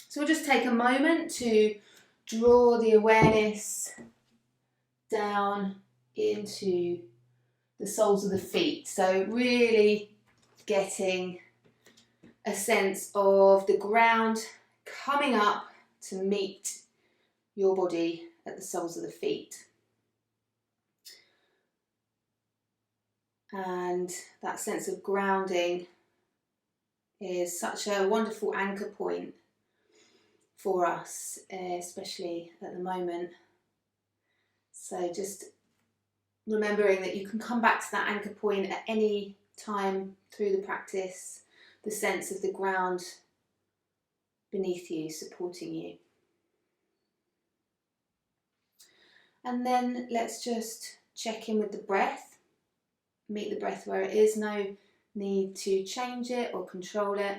So we'll just take a moment to draw the awareness down into the soles of the feet. So really getting a sense of the ground coming up to meet your body at the soles of the feet. And that sense of grounding is such a wonderful anchor point for us, especially at the moment. So just remembering that you can come back to that anchor point at any time through the practice, the sense of the ground beneath you, supporting you. And then let's just check in with the breath, meet the breath where it is, no need to change it or control it.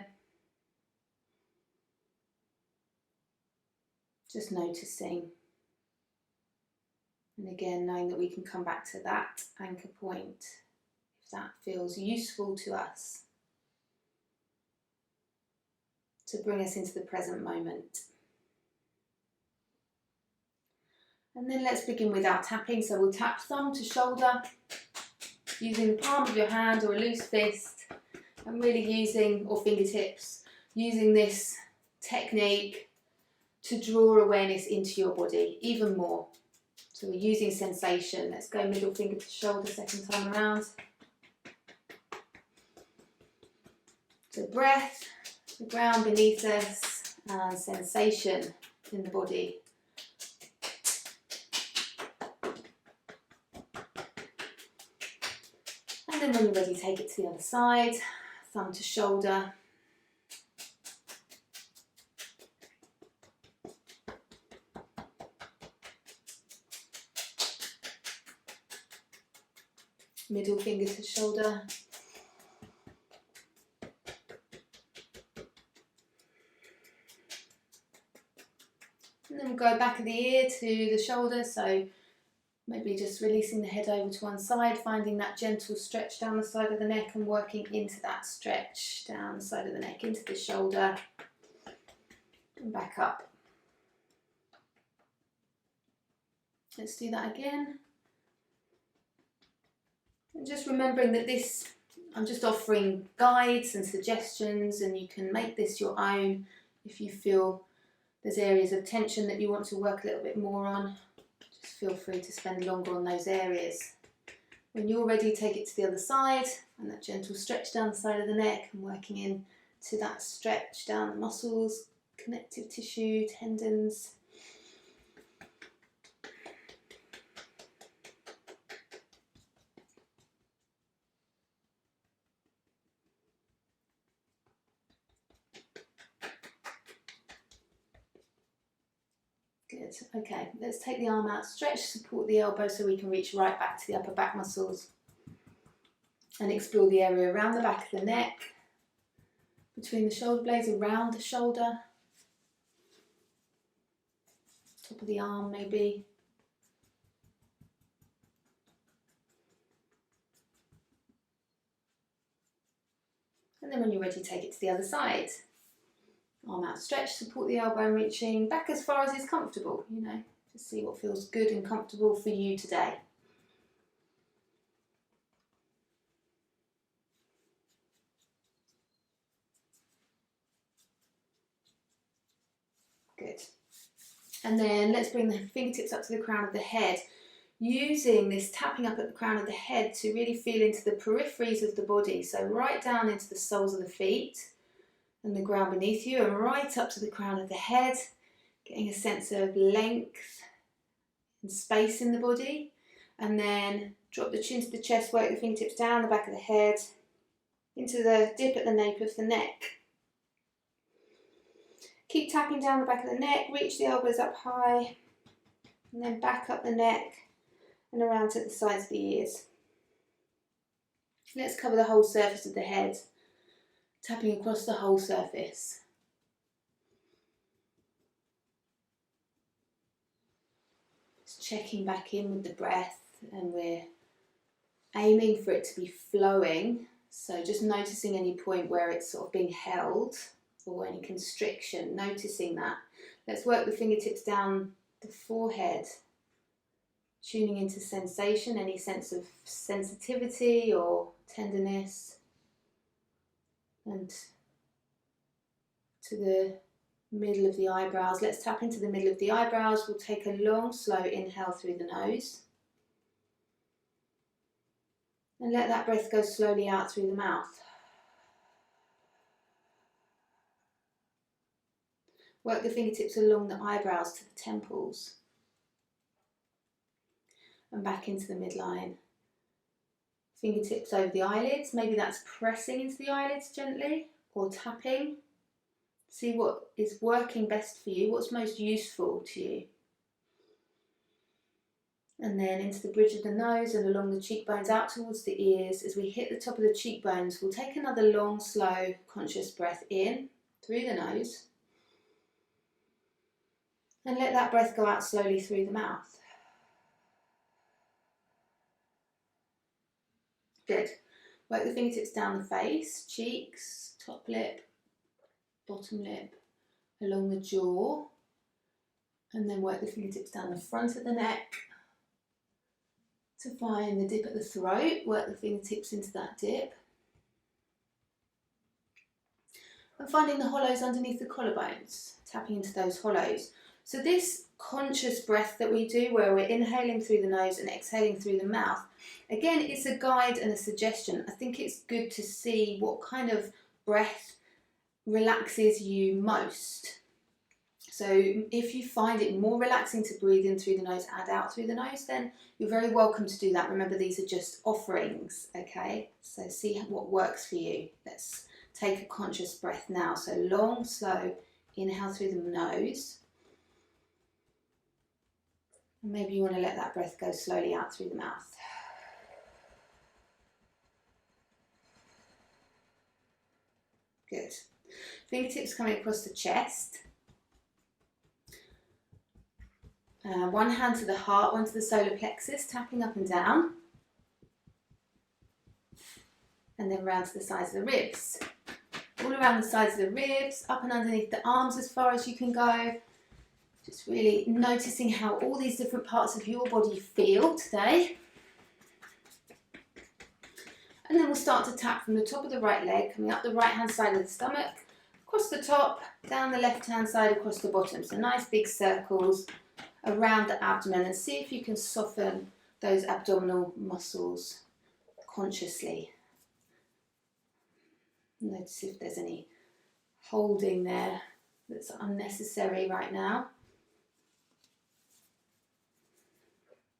Just noticing. And again, knowing that we can come back to that anchor point if that feels useful to us to bring us into the present moment. And then let's begin with our tapping. So we'll tap thumb to shoulder using the palm of your hand or a loose fist, and really using, or fingertips, using this technique to draw awareness into your body even more. So we're using sensation. Let's go middle finger to shoulder, second time around. So breath, the ground beneath us, and sensation in the body. And then when you're ready, take it to the other side, thumb to shoulder. Middle finger to shoulder. And then we'll go back of the ear to the shoulder, so maybe just releasing the head over to one side, finding that gentle stretch down the side of the neck and working into that stretch down the side of the neck, into the shoulder, and back up. Let's do that again. And just remembering that this, I'm just offering guides and suggestions, and you can make this your own if you feel there's areas of tension that you want to work a little bit more on. Just feel free to spend longer on those areas. When you're ready, take it to the other side, and that gentle stretch down the side of the neck, and working in to that stretch down the muscles, connective tissue, tendons. Good. Okay, let's take the arm out, stretch, support the elbow so we can reach right back to the upper back muscles and explore the area around the back of the neck, between the shoulder blades, around the shoulder, top of the arm maybe. And then when you're ready, take it to the other side. Arm out, stretch, support the elbow, reaching back as far as is comfortable, you know, just see what feels good and comfortable for you today. Good. And then let's bring the fingertips up to the crown of the head, using this tapping up at the crown of the head to really feel into the peripheries of the body, so right down into the soles of the feet and the ground beneath you, and right up to the crown of the head, getting a sense of length and space in the body. And then drop the chin to the chest, work the fingertips down the back of the head, into the dip at the nape of the neck. Keep tapping down the back of the neck, reach the elbows up high, and then back up the neck and around to the sides of the ears. Let's cover the whole surface of the head, tapping across the whole surface. Just checking back in with the breath, and we're aiming for it to be flowing, so just noticing any point where it's sort of being held or any constriction, noticing that. Let's work the fingertips down the forehead, tuning into sensation, any sense of sensitivity or tenderness, and to the middle of the eyebrows. Let's tap into the middle of the eyebrows. We'll take a long, slow inhale through the nose. And let that breath go slowly out through the mouth. Work the fingertips along the eyebrows to the temples. And back into the midline. Fingertips over the eyelids. Maybe that's pressing into the eyelids gently or tapping. See what is working best for you, what's most useful to you. And then into the bridge of the nose and along the cheekbones out towards the ears. As we hit the top of the cheekbones, we'll take another long, slow, conscious breath in through the nose. And let that breath go out slowly through the mouth. Good. Work the fingertips down the face, cheeks, top lip, bottom lip, along the jaw. And then work the fingertips down the front of the neck to find the dip at the throat. Work the fingertips into that dip. And finding the hollows underneath the collarbones, tapping into those hollows. So this conscious breath that we do, where we're inhaling through the nose and exhaling through the mouth, again, it's a guide and a suggestion. I think it's good to see what kind of breath relaxes you most. So if you find it more relaxing to breathe in through the nose and out through the nose, then you're very welcome to do that. Remember, these are just offerings, okay? So see what works for you. Let's take a conscious breath now. So long, slow, inhale through the nose. And maybe you want to let that breath go slowly out through the mouth. Good. Fingertips coming across the chest. One hand to the heart, one to the solar plexus, tapping up and down. And then round to the sides of the ribs. All around the sides of the ribs, up and underneath the arms as far as you can go. Just really noticing how all these different parts of your body feel today. And then we'll start to tap from the top of the right leg, coming up the right hand side of the stomach, across the top, down the left hand side, across the bottom. So nice big circles around the abdomen, and see if you can soften those abdominal muscles consciously. Notice if there's any holding there that's unnecessary right now.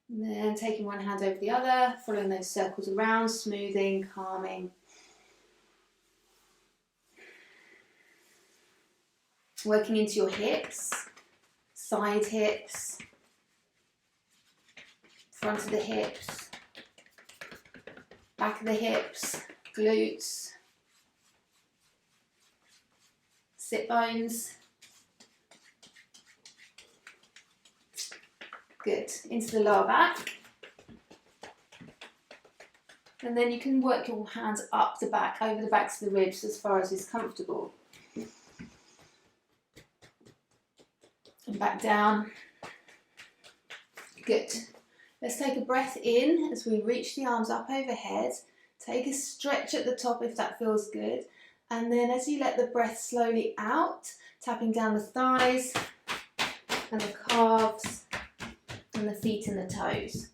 And then taking one hand over the other, following those circles around, smoothing, calming. Working into your hips, side hips, front of the hips, back of the hips, glutes, sit bones. Good. Into the lower back. And then you can work your hands up the back, over the backs of the ribs as far as is comfortable. And back down. Good. Let's take a breath in as we reach the arms up overhead. Take a stretch at the top if that feels good. And then as you let the breath slowly out, tapping down the thighs and the calves and the feet and the toes.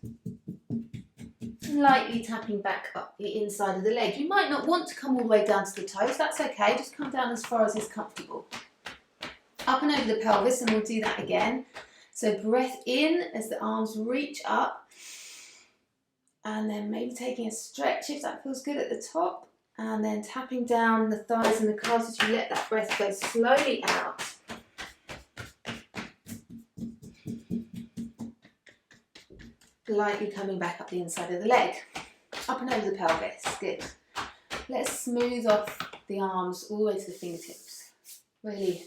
And lightly tapping back up the inside of the leg. You might not want to come all the way down to the toes, that's okay, just come down as far as is comfortable. Up and over the pelvis, and we'll do that again. So breath in as the arms reach up, and then maybe taking a stretch if that feels good at the top, and then tapping down the thighs and the calves as you let that breath go slowly out. Lightly coming back up the inside of the leg, up and over the pelvis. Good. Let's smooth off the arms all the way to the fingertips. Really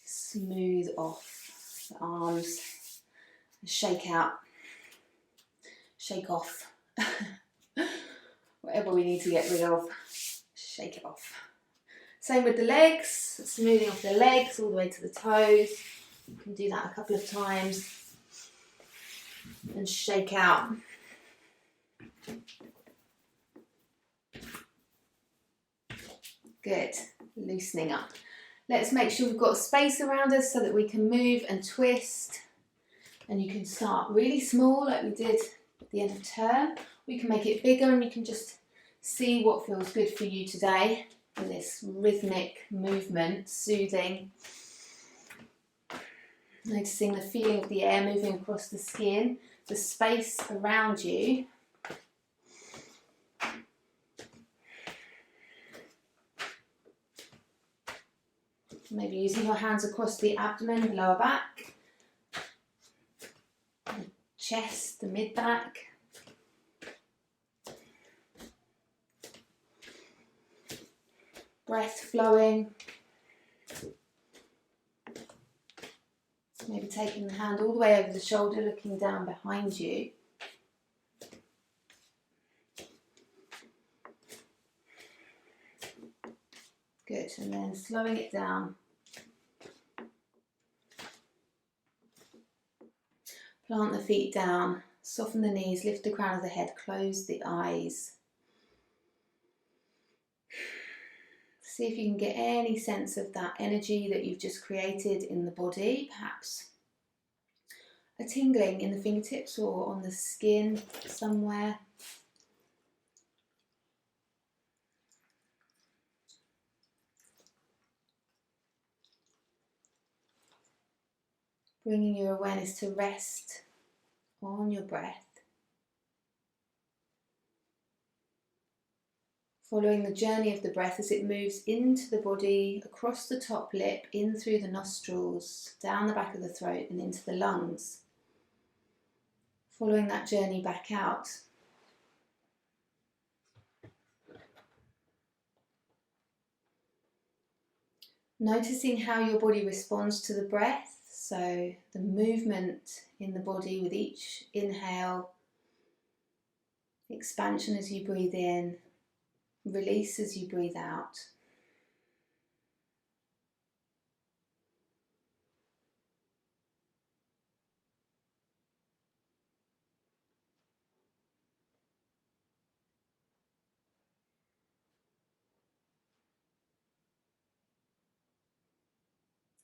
smooth off the arms. Shake out, shake off. Whatever we need to get rid of, shake it off. Same with the legs, smoothing off the legs all the way to the toes. You can do that a couple of times and shake out. Good, loosening up. Let's make sure we've got space around us so that we can move and twist. And you can start really small like we did at the end of turn. We can make it bigger and you can just see what feels good for you today in this rhythmic movement, soothing. Noticing the feeling of the air moving across the skin, the space around you. Maybe using your hands across the abdomen, lower back, the chest, the mid-back. Breath flowing. Maybe taking the hand all the way over the shoulder, looking down behind you. Good, and then slowing it down. Plant the feet down, soften the knees, lift the crown of the head, close the eyes. See if you can get any sense of that energy that you've just created in the body, perhaps a tingling in the fingertips or on the skin somewhere. Bringing your awareness to rest on your breath. Following the journey of the breath as it moves into the body, across the top lip, in through the nostrils, down the back of the throat and into the lungs. Following that journey back out. Noticing how your body responds to the breath. So the movement in the body with each inhale, expansion as you breathe in, release as you breathe out.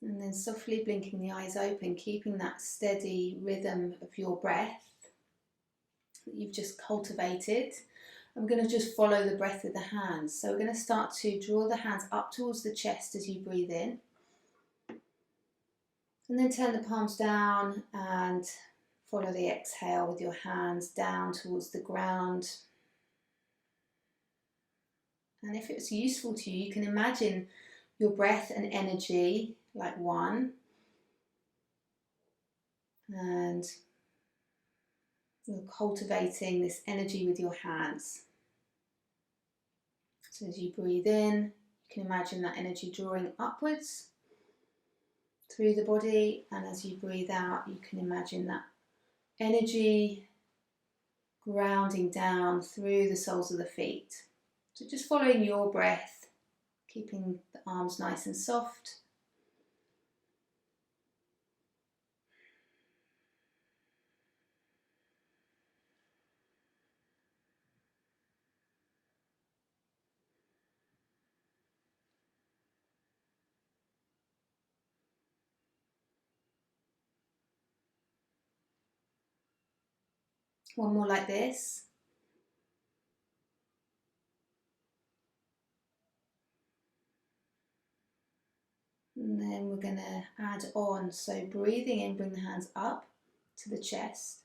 And then softly blinking the eyes open, keeping that steady rhythm of your breath that you've just cultivated. I'm going to just follow the breath with the hands. So we're going to start to draw the hands up towards the chest as you breathe in. And then turn the palms down and follow the exhale with your hands down towards the ground. And if it's useful to you, you can imagine your breath and energy like one. And you're cultivating this energy with your hands. So as you breathe in, you can imagine that energy drawing upwards through the body, and as you breathe out, you can imagine that energy grounding down through the soles of the feet. So just following your breath, keeping the arms nice and soft. One more like this. And then we're going to add on. So breathing in, bring the hands up to the chest.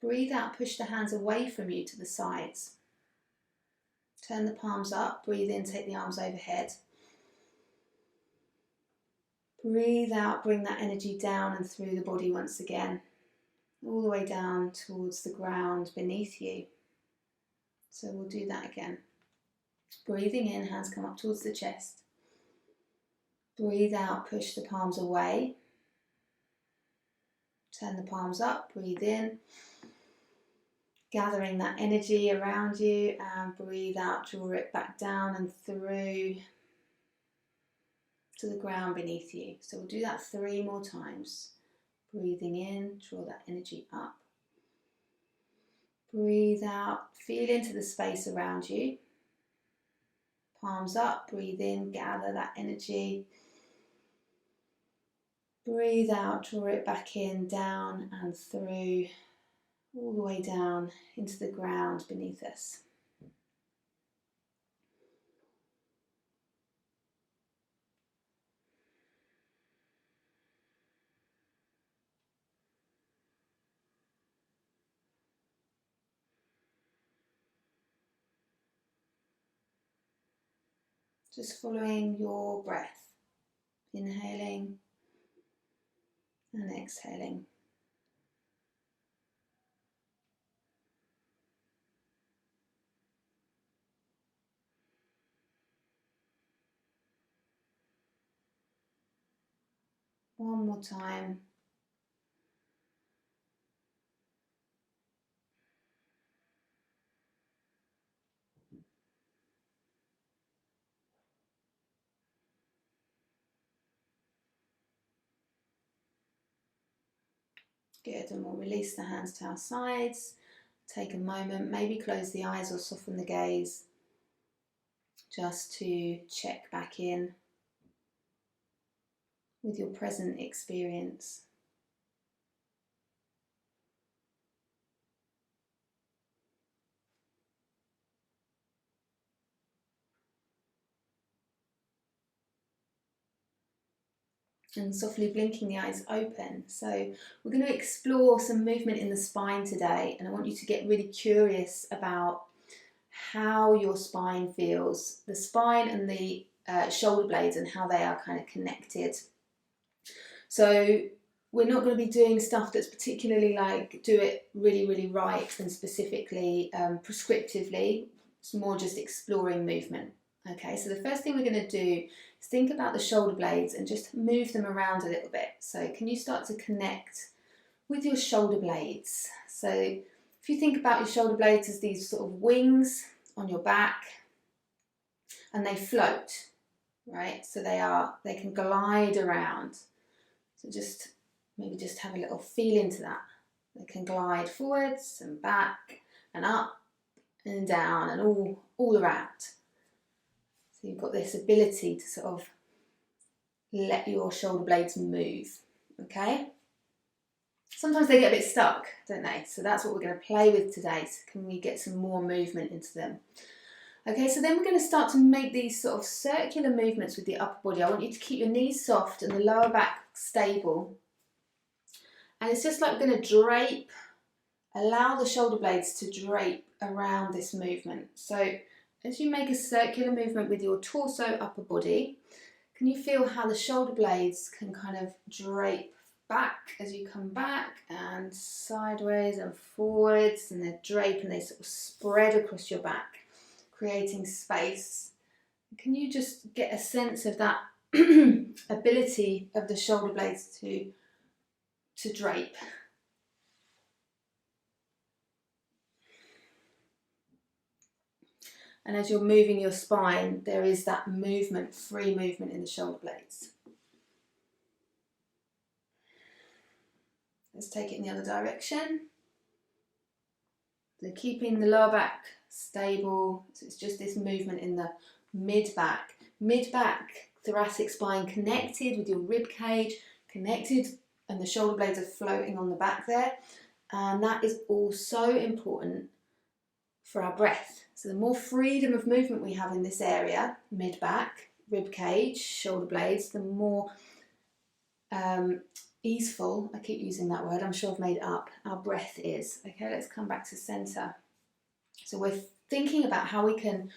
Breathe out, push the hands away from you to the sides. Turn the palms up, breathe in, take the arms overhead. Breathe out, bring that energy down and through the body once again. All the way down towards the ground beneath you. So we'll do that again. Breathing in, hands come up towards the chest. Breathe out, push the palms away. Turn the palms up, breathe in. Gathering that energy around you and breathe out, draw it back down and through. to the ground beneath you. So we'll do that 3 more times. Breathing in, draw that energy up. Breathe out, feel into the space around you. Palms up, breathe in, gather that energy. Breathe out, draw it back in, down and through, all the way down into the ground beneath us. Just following your breath, inhaling and exhaling. One more time. Good, and we'll release the hands to our sides. Take a moment, maybe close the eyes or soften the gaze, just to check back in with your present experience. And softly blinking the eyes open. So we're going to explore some movement in the spine today, and I want you to get really curious about how your spine feels, the spine and the shoulder blades, and how they are kind of connected. So we're not going to be doing stuff that's particularly like do it really, really right and specifically prescriptively. It's more just exploring movement. Okay, so the first thing we're going to do is think about the shoulder blades and just move them around a little bit. So can you start to connect with your shoulder blades? So if you think about your shoulder blades as these sort of wings on your back, and they float, right? So they can glide around. So just maybe just have a little feel into that. They can glide forwards and back and up and down and all around. So you've got this ability to sort of let your shoulder blades move, okay? Sometimes they get a bit stuck, don't they? So that's what we're going to play with today. So can we get some more movement into them? Okay, so then we're going to start to make these sort of circular movements with the upper body. I want you to keep your knees soft and the lower back stable. And it's just like we're going to drape, allow the shoulder blades to drape around this movement. So as you make a circular movement with your torso, upper body, can you feel how the shoulder blades can kind of drape back as you come back and sideways and forwards, and they drape and they sort of spread across your back, creating space. Can you just get a sense of that ability of the shoulder blades to drape? And as you're moving your spine, there is that movement, free movement in the shoulder blades. Let's take it in the other direction. So keeping the lower back stable, so it's just this movement in the mid-back, thoracic spine connected with your rib cage, connected, and the shoulder blades are floating on the back there. And that is all so important for our breath. So the more freedom of movement we have in this area, mid-back, rib cage, shoulder blades, the more easeful, I keep using that word, I'm sure I've made it up, our breath is. Okay, let's come back to center. So we're thinking about how we can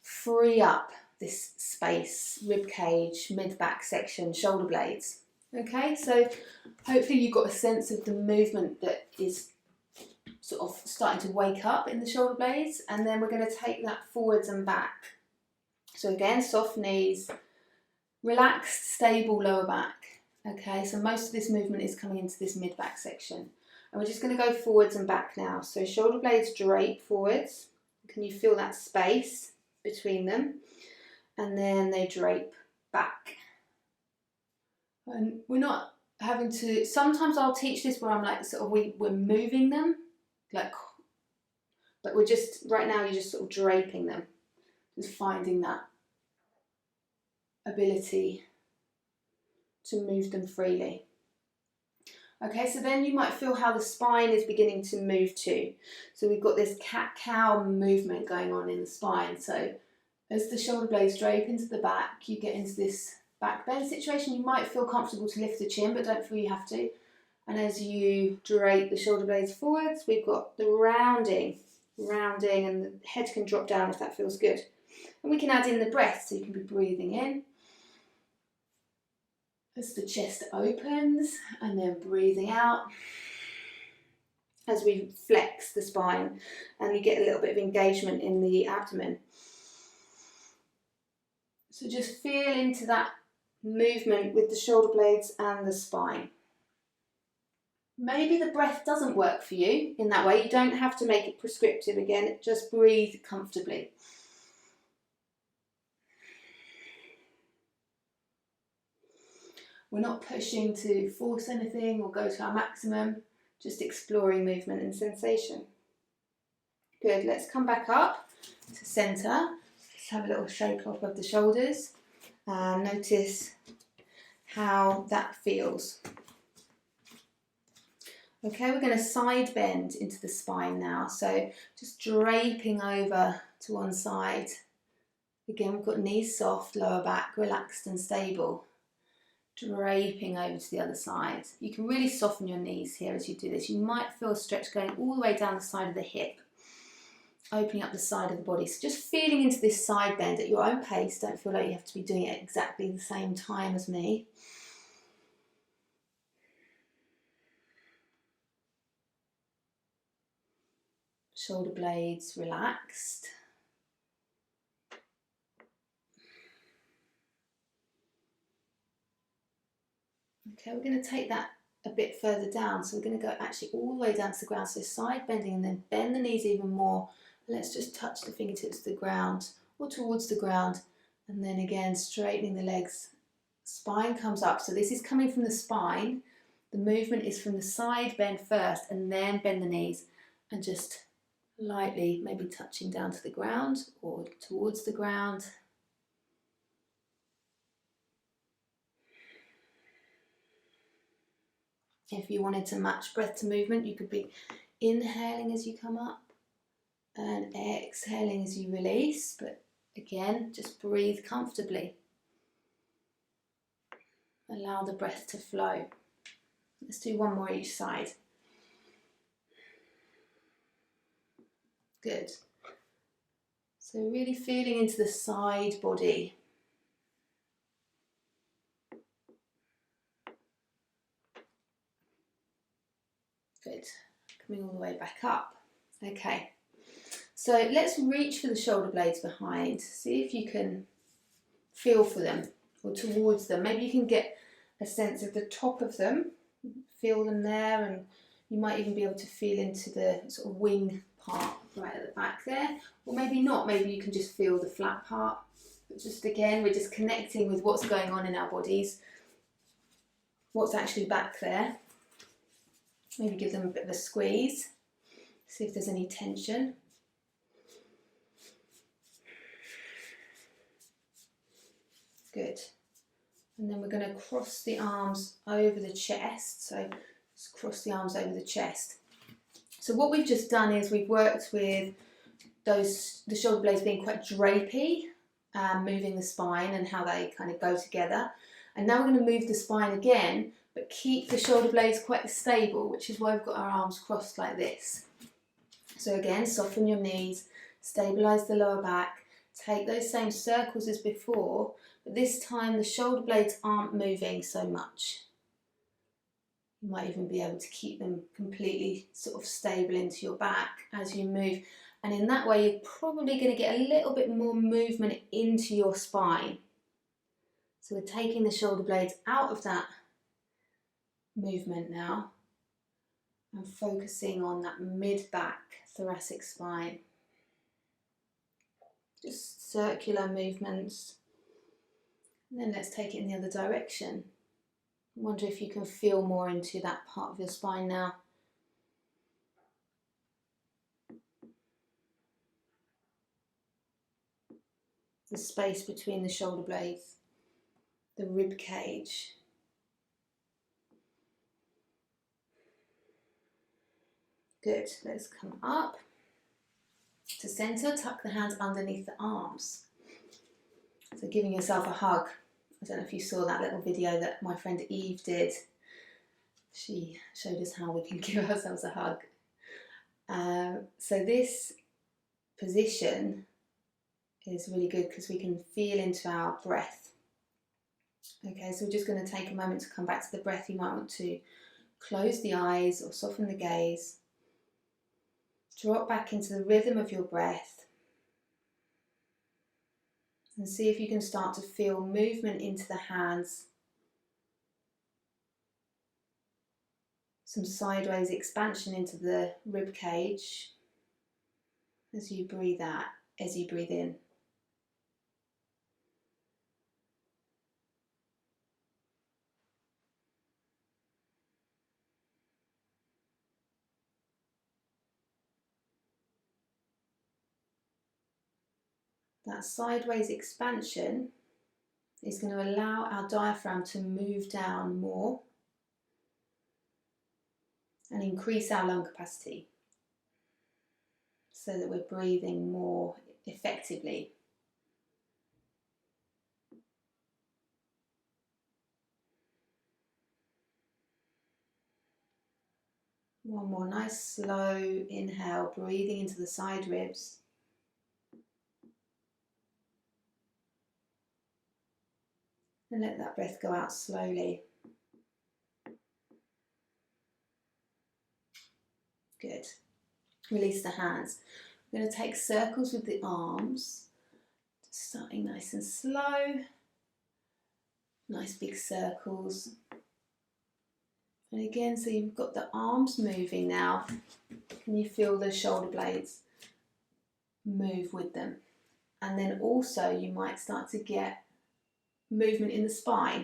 free up this space, rib cage, mid-back section, shoulder blades. Okay, so hopefully you've got a sense of the movement that is sort of starting to wake up in the shoulder blades, and then we're going to take that forwards and back. So again, soft knees, relaxed, stable lower back. Okay, so most of this movement is coming into this mid-back section. And we're just going to go forwards and back now. So shoulder blades drape forwards. Can you feel that space between them? And then they drape back. And we're not having to, sometimes I'll teach this where I'm like, sort of we're moving them, like, but we're just, right now you're just sort of draping them, just finding that ability to move them freely. Okay, so then you might feel how the spine is beginning to move too. So we've got this cat-cow movement going on in the spine. So as the shoulder blades drape into the back, you get into this back bend situation. You might feel comfortable to lift the chin, but don't feel you have to. And as you drape the shoulder blades forwards, we've got the rounding, and the head can drop down if that feels good. And we can add in the breath, so you can be breathing in as the chest opens, and then breathing out as we flex the spine and you get a little bit of engagement in the abdomen. So just feel into that movement with the shoulder blades and the spine. Maybe the breath doesn't work for you in that way. You don't have to make it prescriptive again, just breathe comfortably. We're not pushing to force anything or go to our maximum, just exploring movement and sensation. Good, let's come back up to centre. Just have a little shake off of the shoulders and notice how that feels. Okay, we're going to side bend into the spine now, so just draping over to one side. Again, we've got knees soft, lower back relaxed and stable. Draping over to the other side. You can really soften your knees here as you do this. You might feel a stretch going all the way down the side of the hip, opening up the side of the body. So just feeling into this side bend at your own pace. Don't feel like you have to be doing it at exactly the same time as me. Shoulder blades relaxed. Okay, we're going to take that a bit further down. So we're going to go actually all the way down to the ground. So side bending and then bend the knees even more. Let's just touch the fingertips to the ground or towards the ground. And then again, straightening the legs. Spine comes up. So this is coming from the spine. The movement is from the side bend first and then bend the knees. And just lightly maybe touching down to the ground or towards the ground. If you wanted to match breath to movement, you could be inhaling as you come up and exhaling as you release, but again, just breathe comfortably. Allow the breath to flow. Let's do one more each side. Good. So really feeling into the side body. Good. Coming all the way back up. Okay. So let's reach for the shoulder blades behind. See if you can feel for them or towards them. Maybe you can get a sense of the top of them. Feel them there, and you might even be able to feel into the sort of wing part right at the back there. Or maybe not. Maybe you can just feel the flat part. But just again, we're just connecting with what's going on in our bodies. What's actually back there. Maybe give them a bit of a squeeze, see if there's any tension. Good. And then we're going to cross the arms over the chest. So just cross the arms over the chest. So what we've just done is we've worked with the shoulder blades being quite drapey, moving the spine and how they kind of go together. And now we're going to move the spine again, but keep the shoulder blades quite stable, which is why we've got our arms crossed like this. So again, soften your knees, stabilise the lower back, take those same circles as before, but this time the shoulder blades aren't moving so much. You might even be able to keep them completely sort of stable into your back as you move. And in that way, you're probably going to get a little bit more movement into your spine. So we're taking the shoulder blades out of that movement now and focusing on that mid-back thoracic spine. Just circular movements. And then let's take it in the other direction. I wonder if you can feel more into that part of your spine now. The space between the shoulder blades, the rib cage. Good, let's come up to centre, tuck the hands underneath the arms. So giving yourself a hug. I don't know if you saw that little video that my friend Eve did. She showed us how we can give ourselves a hug. So this position is really good because we can feel into our breath. Okay, so we're just going to take a moment to come back to the breath. You might want to close the eyes or soften the gaze. Drop back into the rhythm of your breath and see if you can start to feel movement into the hands. Some sideways expansion into the rib cage as you breathe out, as you breathe in. That sideways expansion is going to allow our diaphragm to move down more and increase our lung capacity so that we're breathing more effectively. One more nice slow inhale, breathing into the side ribs. And let that breath go out slowly. Good. Release the hands. We're going to take circles with the arms, just starting nice and slow. Nice big circles. And again, so you've got the arms moving now. Can you feel the shoulder blades move with them? And then also you might start to get movement in the spine.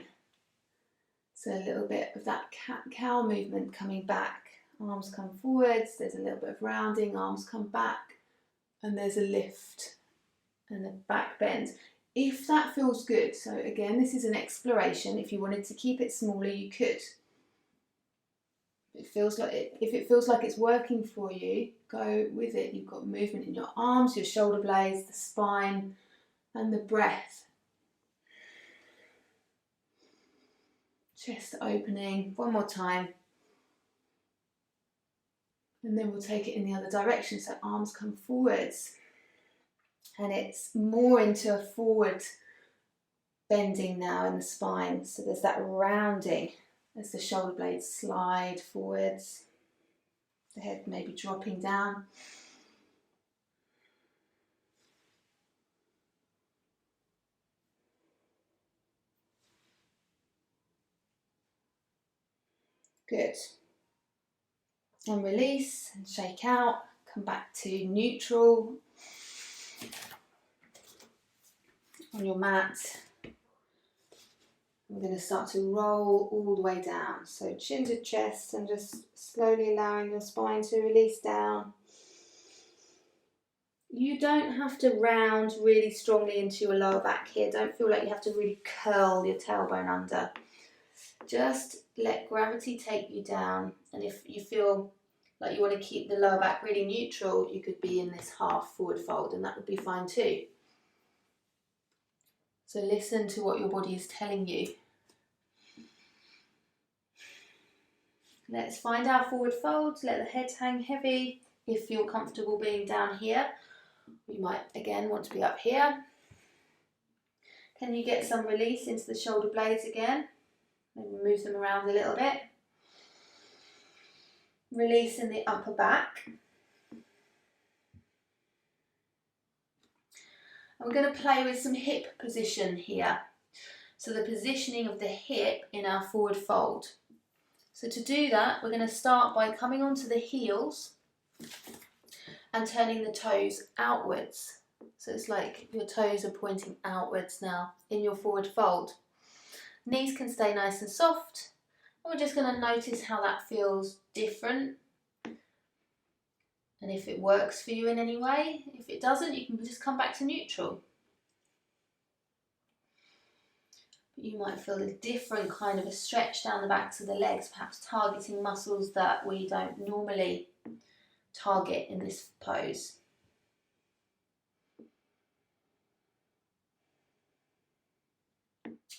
So a little bit of that cat-cow movement coming back. Arms come forwards, there's a little bit of rounding, arms come back, and there's a lift and a back bend. If that feels good, so again, this is an exploration. If you wanted to keep it smaller, you could. If it feels like it's working for you, go with it. You've got movement in your arms, your shoulder blades, the spine, and the breath. Chest opening, one more time. And then we'll take it in the other direction, so arms come forwards. And it's more into a forward bending now in the spine. So there's that rounding as the shoulder blades slide forwards. The head maybe dropping down. Good. And release and shake out. Come back to neutral on your mat. We're going to start to roll all the way down. So chin to chest and just slowly allowing your spine to release down. You don't have to round really strongly into your lower back here. Don't feel like you have to really curl your tailbone under. Just let gravity take you down. And if you feel like you want to keep the lower back really neutral, you could be in this half forward fold, and that would be fine too. So listen to what your body is telling you. Let's find our forward folds. Let the head hang heavy. If you're comfortable being down here, you might again want to be up here. Can you get some release into the shoulder blades again? Maybe move them around a little bit. Release in the upper back. And we're going to play with some hip position here. So the positioning of the hip in our forward fold. So to do that, we're going to start by coming onto the heels and turning the toes outwards. So it's like your toes are pointing outwards now in your forward fold. Knees can stay nice and soft, we're just going to notice how that feels different and if it works for you in any way. If it doesn't, you can just come back to neutral. You might feel a different kind of a stretch down the backs of the legs, perhaps targeting muscles that we don't normally target in this pose.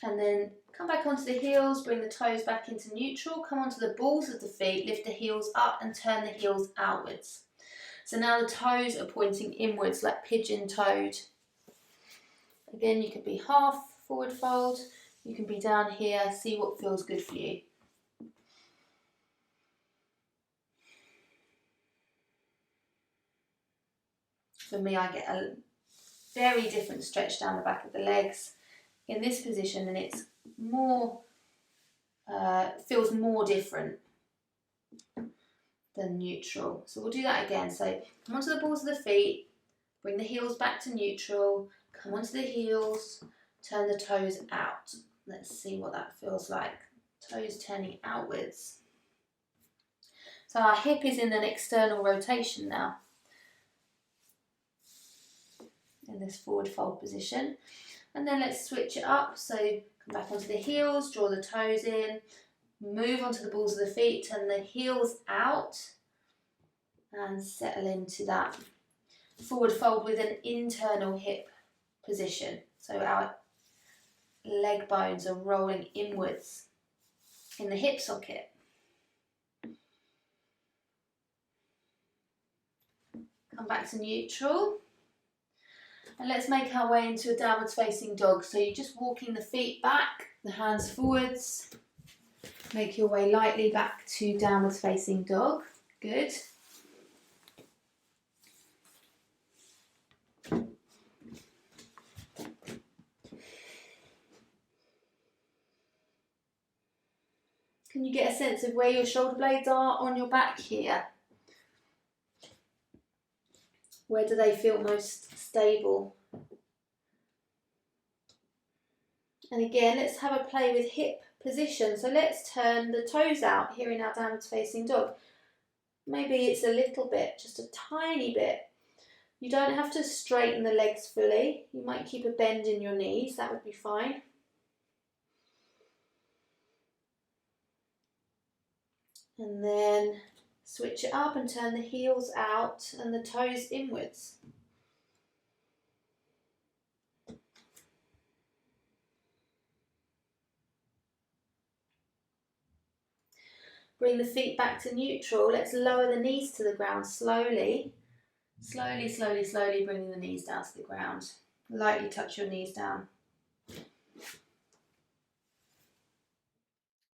And then come back onto the heels, bring the toes back into neutral, come onto the balls of the feet, lift the heels up and turn the heels outwards. So now the toes are pointing inwards like pigeon-toed. Again, you could be half forward fold, you can be down here, see what feels good for you. For me, I get a very different stretch down the back of the legs in this position, and it's more, feels more different than neutral. So we'll do that again. So come onto the balls of the feet, bring the heels back to neutral, come onto the heels, turn the toes out. Let's see what that feels like. Toes turning outwards. So our hip is in an external rotation now, in this forward fold position. And then let's switch it up. So come back onto the heels, draw the toes in, move onto the balls of the feet, turn the heels out and settle into that forward fold with an internal hip position. So our leg bones are rolling inwards in the hip socket. Come back to neutral. And let's make our way into a downwards facing dog. So you're just walking the feet back, the hands forwards. Make your way lightly back to downwards facing dog. Good. Can you get a sense of where your shoulder blades are on your back here? Where do they feel most stable? And again, let's have a play with hip position. So let's turn the toes out here in our downwards facing dog. Maybe it's a little bit, just a tiny bit. You don't have to straighten the legs fully. You might keep a bend in your knees, that would be fine. And then switch it up and turn the heels out and the toes inwards. Bring the feet back to neutral. Let's lower the knees to the ground slowly. Slowly, slowly, slowly bringing the knees down to the ground. Lightly touch your knees down.